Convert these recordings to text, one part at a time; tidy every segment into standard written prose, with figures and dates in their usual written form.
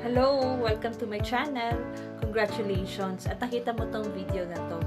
Hello! Welcome to my channel. Congratulations! At nakita mo tong video na to.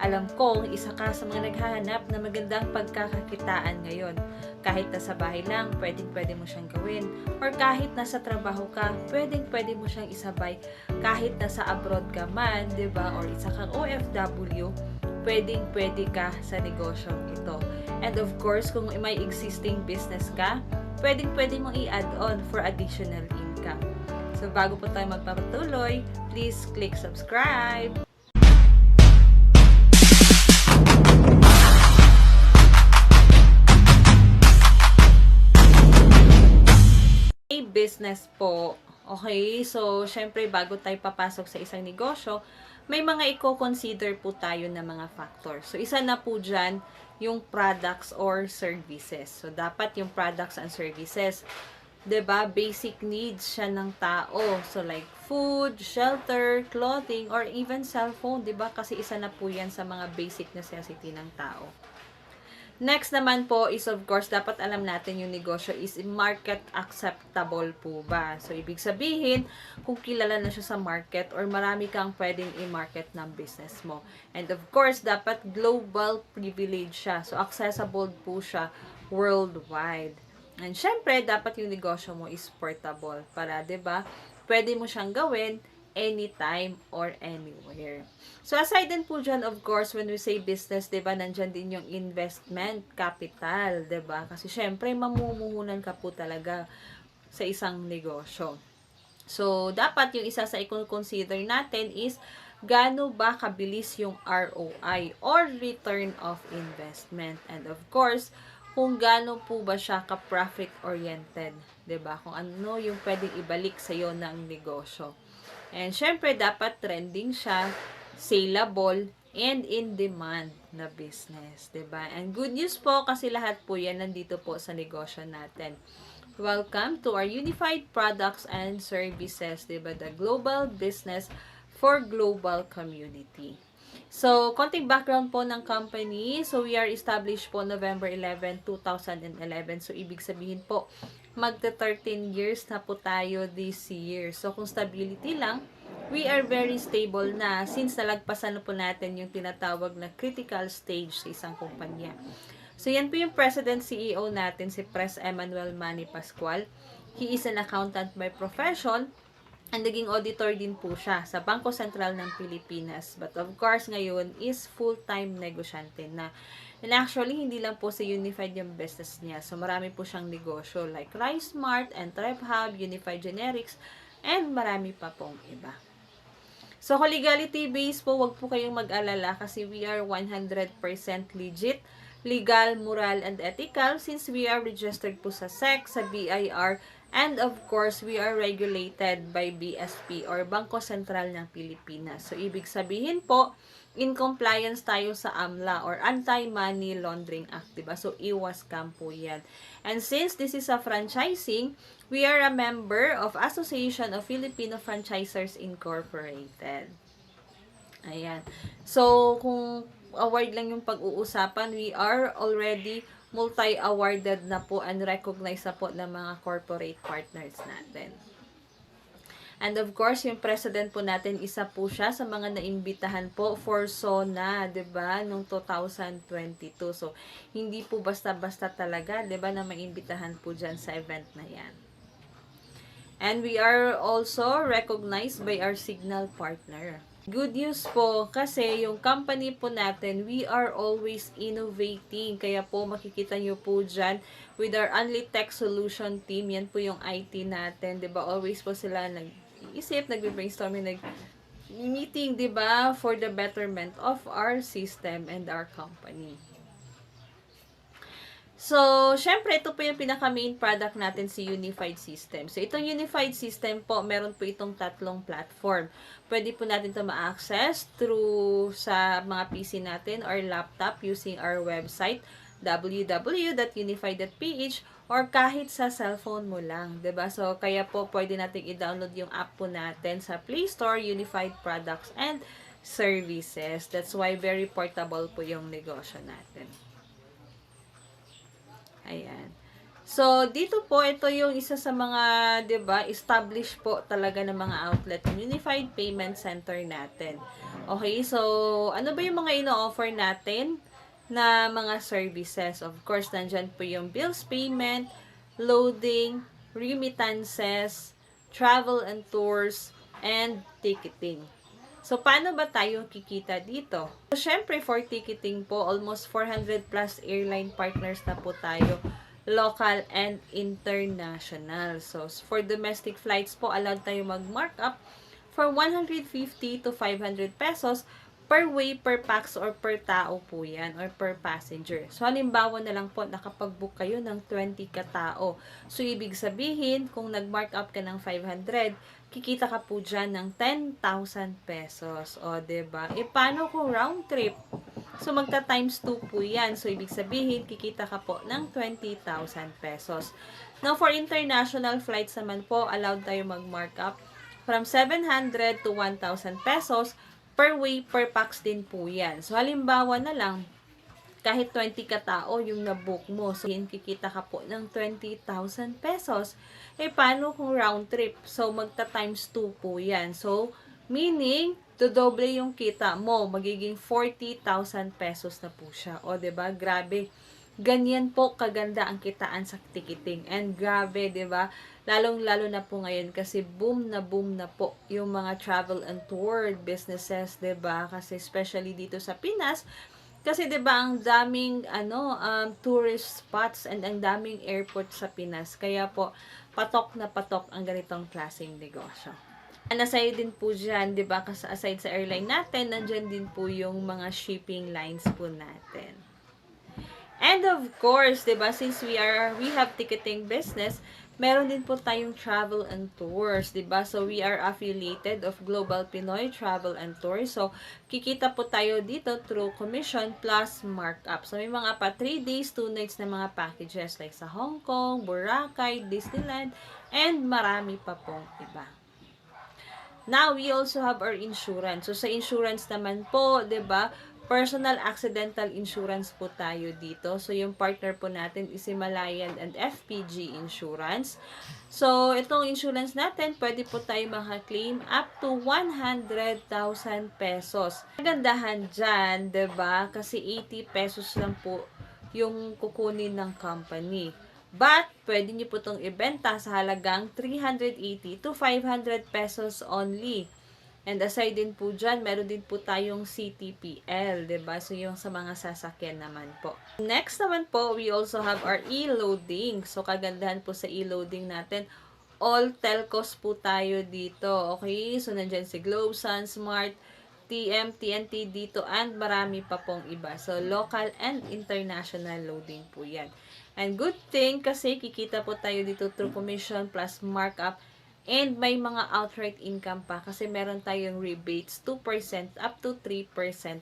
Alam kong isa ka sa mga naghahanap na magandang pagkakakitaan ngayon. Kahit nasa bahay lang, pwede mo siyang gawin. Or kahit nasa trabaho ka, pwede mo siyang isabay. Kahit nasa abroad ka man, diba? Or isa kang OFW, pwede ka sa negosyong ito. And of course, kung may existing business ka, pwede mong i-add on for additional income. So, bago po tayo magpapatuloy, please click subscribe. Business po. Okay, so, syempre, bago tayo papasok sa isang negosyo, may mga i-consider po tayo na mga factors. So, isa na po dyan, yung products or services. So, dapat yung products and services, 'di ba? Basic needs siya ng tao. So like food, shelter, clothing, or even cellphone, 'di ba? Kasi isa na po 'yan sa mga basic necessity ng tao. Next naman po is of course dapat alam natin yung negosyo is market acceptable po ba. So ibig sabihin kung kilala na siya sa market or marami kang pwedeng i-market ng business mo. And of course dapat global privilege siya. So accessible po siya worldwide. And syempre, dapat yung negosyo mo is portable para, 'di ba? Pwede mo siyang gawin anytime or anywhere. So, aside din po dyan, of course, when we say business, 'di ba, nandyan din yung investment capital, 'di ba? Kasi syempre, mamumuhunan ka po talaga sa isang negosyo. So, dapat yung isa sa i-consider natin is gaano ba kabilis yung ROI or return of investment. And of course, kung gaano po ba siya ka-profit oriented, 'di ba? Kung ano yung pwedeng ibalik sa iyo ng negosyo. And syempre dapat trending siya, saleable, and in demand na business, 'di ba? And good news po kasi lahat po 'yan nandito po sa negosyo natin. Welcome to our unified products and services, 'di ba? The global business for global community. So, konting background po ng company. So, we are established po November 11, 2011. So, ibig sabihin po, magta 13 years na po tayo this year. So, kung stability lang, we are very stable na since nalagpasan na po natin yung tinatawag na critical stage sa isang kumpanya. So, yan po yung President CEO natin, si Pres Emmanuel Manny Pascual. He is an accountant by profession. And naging auditor din po siya sa Bangko Sentral ng Pilipinas. But of course, ngayon is full-time negosyante na. And actually, hindi lang po sa Unified yung business niya. So, marami po siyang negosyo like Rice Mart and Tribe Hub, Unified Generics, and marami pa pong iba. So, kung legality based po, wag po kayong mag-alala kasi we are 100% legit, legal, moral, and ethical since we are registered po sa SEC, sa BIR, and of course, we are regulated by BSP or Bangko Sentral ng Pilipinas. So, ibig sabihin po, in compliance tayo sa AMLA or Anti-Money Laundering Act, diba? So, iwas scam po yan. And since this is a franchising, we are a member of Association of Filipino Franchisers Incorporated. Ayan. So, kung award lang yung pag-uusapan, we are already multi-awarded na po and recognized na po ng mga corporate partners natin. And of course, yung president po natin, isa po siya sa mga naimbitahan po for SONA, 'di ba, noong 2022. So, hindi po basta-basta talaga, 'di ba, na maimbitahan po diyan sa event na 'yan. And we are also recognized by our signal partner. Good news po kasi yung company po natin, we are always innovating. Kaya po makikita nyo po dyan with our Only Tech Solution team. Yan po yung IT natin. 'Di ba? Always po sila nag-iisip, nag-brainstorming, nag-meeting, 'di ba? For the betterment of our system and our company. So, syempre, ito po yung pinaka-main product natin si Unified System. So, itong Unified System po, meron po itong tatlong platform. Pwede po natin ito ma-access through sa mga PC natin or laptop using our website, www.unified.ph, or kahit sa cellphone mo lang, 'di ba? So, kaya po, pwede natin i-download yung app po natin sa Play Store, Unified Products and Services. That's why very portable po yung negosyo natin. Ayan. So, dito po, ito yung isa sa mga, 'di ba, established po talaga ng mga outlet, yung Unified Payment Center natin. Okay, so, ano ba yung mga ino-offer natin na mga services? Of course, nandyan po yung bills payment, loading, remittances, travel and tours, and ticketing. So, paano ba tayo kikita dito? So, syempre, for ticketing po, almost 400 plus airline partners na po tayo, local and international. So, for domestic flights po, allowed tayo mag-markup for 150 to 500 pesos per way, per pax, or per tao po yan, or per passenger. So, halimbawa na lang po, nakapag-book kayo ng 20 katao. So, ibig sabihin, kung nag-markup ka ng 500, kikita ka po dyan ng 10,000 pesos. O, diba? E, paano kung round trip? So, magta times 2 po yan. So, ibig sabihin, kikita ka po ng 20,000 pesos. Now, for international flights naman po, allowed tayo mag-markup from 700 to 1,000 pesos per way, per pax din po yan. So, halimbawa na lang, kahit 20 katao yung na-book mo, so kikita ka po ng 20,000 pesos. Eh, paano kung round trip? So, magta times 2 po yan. So, meaning, dodoble yung kita mo, magiging 40,000 pesos na po siya. O, 'di ba? Grabe. Ganyan po kaganda ang kitaan sa ticketing. And grabe, 'di ba? Lalong-lalo na po ngayon kasi boom na po yung mga travel and tour businesses, 'di ba? Kasi especially dito sa Pinas, kasi 'di ba ang daming tourist spots and ang daming airport sa Pinas. Kaya po patok na patok ang ganitong klaseng negosyo. And aside din po dyan, di ba, kasi aside sa airline natin, nandyan din po yung mga shipping lines po natin. And of course, di ba, since we have ticketing business, meron din po tayong travel and tours, di ba? So, we are affiliated of Global Pinoy Travel and Tours. So, kikita po tayo dito through commission plus markup. So, may mga pa 3 days, 2 nights na mga packages like sa Hong Kong, Boracay, Disneyland, and marami pa pong iba. Now, we also have our insurance. So, sa insurance naman po, 'di ba? Personal accidental insurance po tayo dito. So, yung partner po natin is Himalayan and FPG Insurance. So, itong insurance natin, pwede po tayo maka-claim up to 100,000 pesos. Magandahan dyan, 'di ba? Kasi 80 pesos lang po yung kukunin ng company. But, pwede nyo po itong ibenta sa halagang 380 to 500 pesos only. And aside din po dyan, meron din po tayong CTPL, diba? So, yung sa mga sasakyan naman po. Next naman po, we also have our e-loading. So, kagandahan po sa e-loading natin, all telcos po tayo dito. Okay? So, nandyan si Globe, Sun, Smart, TM, TNT dito, and marami pa pong iba. So, local and international loading po yan. And good thing kasi kikita po tayo dito through commission plus markup, and may mga outright income pa kasi meron tayong rebates 2% up to 3%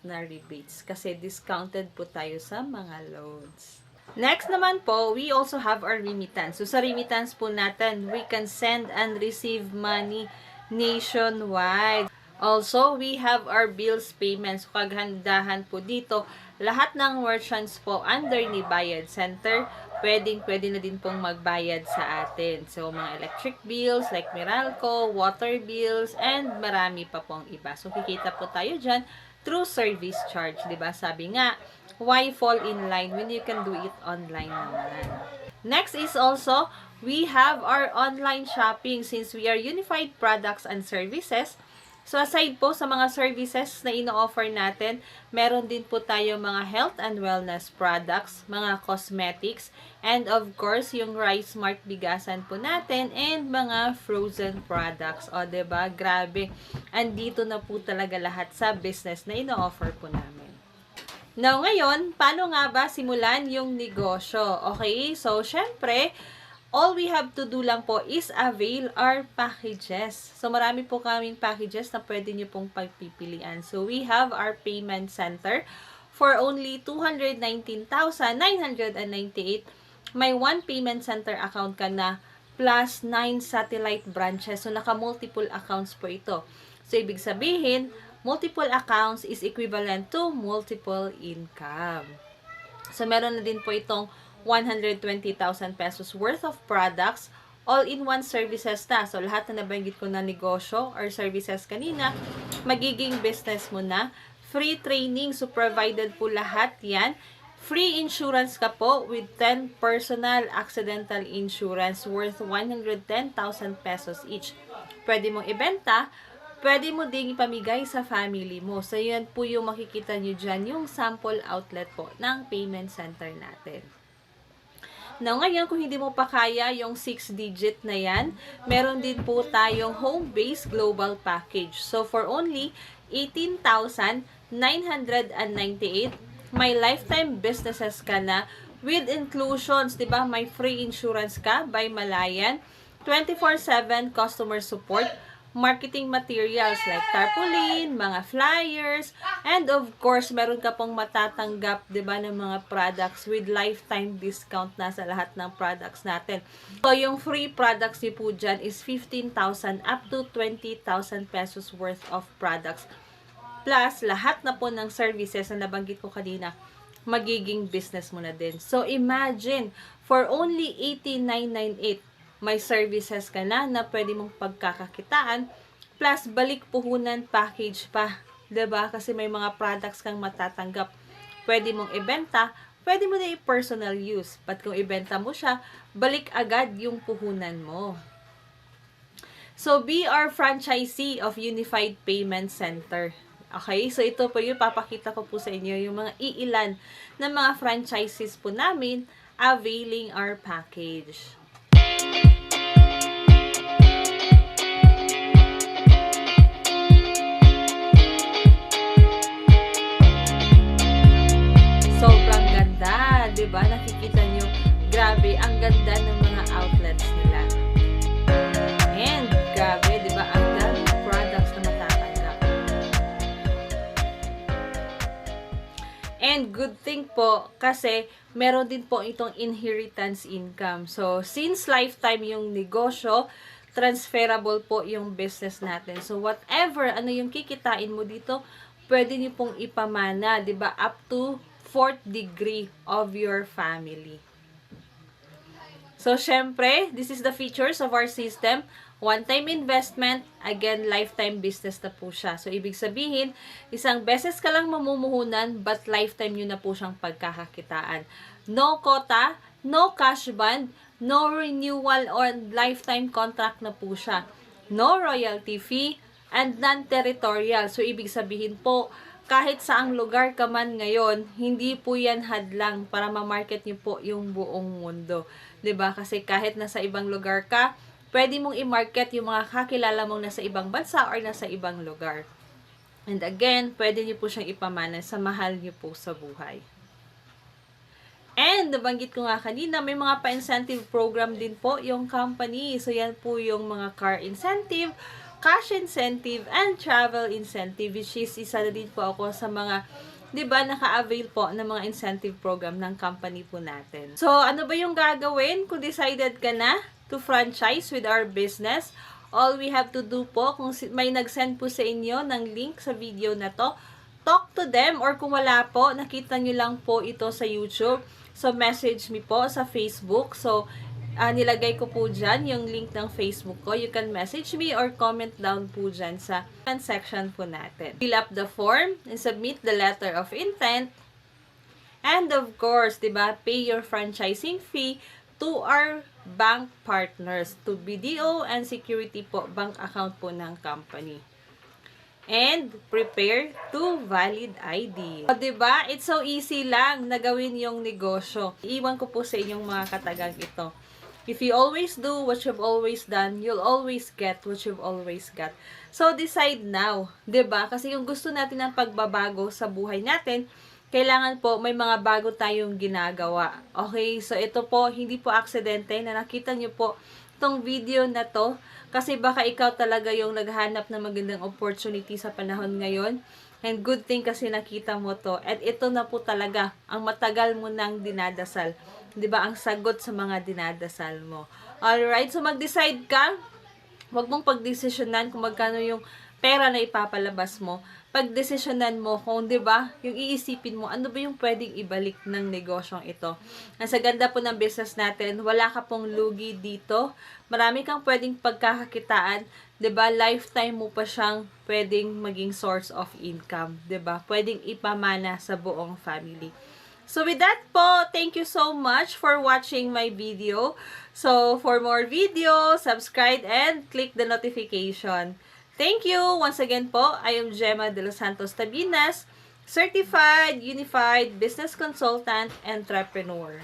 na rebates kasi discounted po tayo sa mga loans. Next naman po, we also have our remittance. So sa remittance po natin, we can send and receive money nationwide. Also, we have our bills payments. Paghandahan po dito, lahat ng merchants po under ni Bayad Center, pwede na din pong magbayad sa atin. So, mga electric bills like Meralco, water bills, and marami pa pong iba. So, kikita po tayo dyan through service charge. Diba? Sabi nga, why fall in line when you can do it online naman? Next is also, we have our online shopping since we are unified products and services. So, aside po sa mga services na ino-offer natin, meron din po tayo mga health and wellness products, mga cosmetics, and of course, yung Rice Smart bigasan po natin, and mga frozen products. O, diba? Grabe. Andito na po talaga lahat sa business na ino-offer po namin. Now, ngayon, paano nga ba simulan yung negosyo? Okay? So, syempre, all we have to do lang po is avail our packages. So, marami po kaming packages na pwede nyo pong pagpipilian. So, we have our payment center for only 219,998. May one payment center account ka na plus 9 satellite branches. So, naka-multiple accounts po ito. So, ibig sabihin, multiple accounts is equivalent to multiple income. So, meron na din po itong 120,000 pesos worth of products, all-in-one services na. So, lahat na nabanggit ko na negosyo or services kanina, magiging business mo na. Free training, so provided po lahat yan. Free insurance ka po with 10 personal accidental insurance worth 110,000 pesos each. Pwede mong ibenta, pwede mo ding ipamigay sa family mo. So, yan po yung makikita nyo dyan, yung sample outlet po ng payment center natin. Now, ngayon, kung hindi mo pa kaya yung 6-digit na yan, meron din po tayong home-based global package. So, for only 18,998, may lifetime businesses ka na with inclusions, diba? May free insurance ka by Malayan, 24/7 customer support, marketing materials like tarpaulin, mga flyers, and of course, meron ka pong matatanggap, diba, ng mga products with lifetime discount na sa lahat ng products natin. So, yung free products niyo po dyan is 15,000 up to 20,000 pesos worth of products. Plus, lahat na po ng services na nabanggit ko kanina, magiging business mo na din. So, imagine, for only 18,998, may services ka na pwede mong pagkakakitaan, plus balik puhunan package pa, 'di ba? Kasi may mga products kang matatanggap. Pwede mong ibenta, pwede mo na i-personal use. But kung ibenta mo siya, balik agad yung puhunan mo. So, be our franchisee of Unified Payment Center. Okay? So, ito po yung papakita ko po sa inyo yung mga iilan ng mga franchises po namin availing our package. Sobrang ganda, 'di ba? Nakikita nyo, grabe, ang ganda ng mga outlets nila. And grabe, 'di ba? Ang daming products na matatanggap. And good thing po kasi meron din po itong inheritance income. So, since lifetime yung negosyo, transferable po yung business natin. So, whatever, ano yung kikitain mo dito, pwede niyo pong ipamana, 'di ba? Up to 4th degree of your family. So, syempre, this is the features of our system. One-time investment, again, lifetime business na po siya. So, ibig sabihin, isang beses ka lang mamumuhunan, but lifetime nyo na po siyang pagkakakitaan. No quota, no cash bond, no renewal or lifetime contract na po siya. No royalty fee, and non-territorial. So, ibig sabihin po, kahit saang lugar ka man ngayon, hindi po yan hadlang para ma-market nyo po yung buong mundo. 'Di ba? Kasi kahit nasa ibang lugar ka, pwede mong i-market yung mga kakilala mong nasa ibang bansa or nasa ibang lugar. And again, pwede nyo po siyang ipamana sa mahal nyo po sa buhay. And, nabanggit ko nga kanina, may mga pa-incentive program din po yung company. So, yan po yung mga car incentive, cash incentive, and travel incentive, which is isa na din po ako sa mga, 'di ba, naka-avail po ng mga incentive program ng company po natin. So, ano ba yung gagawin kung decided ka na to franchise with our business? All we have to do po, kung may nag-send po sa inyo ng link sa video na to, talk to them, or kung wala po, nakita nyo lang po ito sa YouTube, so message me po sa Facebook. So, nilagay ko po dyan yung link ng Facebook ko. You can message me or comment down po dyan sa comment section po natin. Fill up the form and submit the letter of intent. And of course, diba, pay your franchising fee to our bank partners, to BDO and Security po, bank account po ng company. And prepare to valid ID. O, diba? It's so easy lang na gawin yung negosyo. Iwan ko po sa inyong mga katagang ito. If you always do what you've always done, you'll always get what you've always got. So, decide now. 'Di ba? Kasi yung gusto natin ng pagbabago sa buhay natin, kailangan po may mga bago tayong ginagawa. Okay? So, ito po, hindi po aksidente na nakita nyo po itong video na to. Kasi baka ikaw talaga yung naghanap ng magandang opportunity sa panahon ngayon. And good thing kasi nakita mo to. At ito na po talaga ang matagal mo nang dinadasal. 'Di ba? Ang sagot sa mga dinadasal mo. Alright, so mag-decide ka. Huwag mong pagdesisyonan kung magkano yung pera na ipapalabas mo. pagdesisyonan mo kung, 'di ba, yung iisipin mo, ano ba yung pwedeng ibalik ng negosyong ito. Ang ganda po ng business natin, wala ka pong lugi dito. Marami kang pwedeng pagkakakitaan, 'di ba? Lifetime mo pa siyang pwedeng maging source of income, 'di ba? Pwedeng ipamana sa buong family. So with that po, thank you so much for watching my video. So for more videos, subscribe and click the notification. Thank you! Once again po, I am Gemma de los Santos Tabinas, Certified Unified Business Consultant Entrepreneur.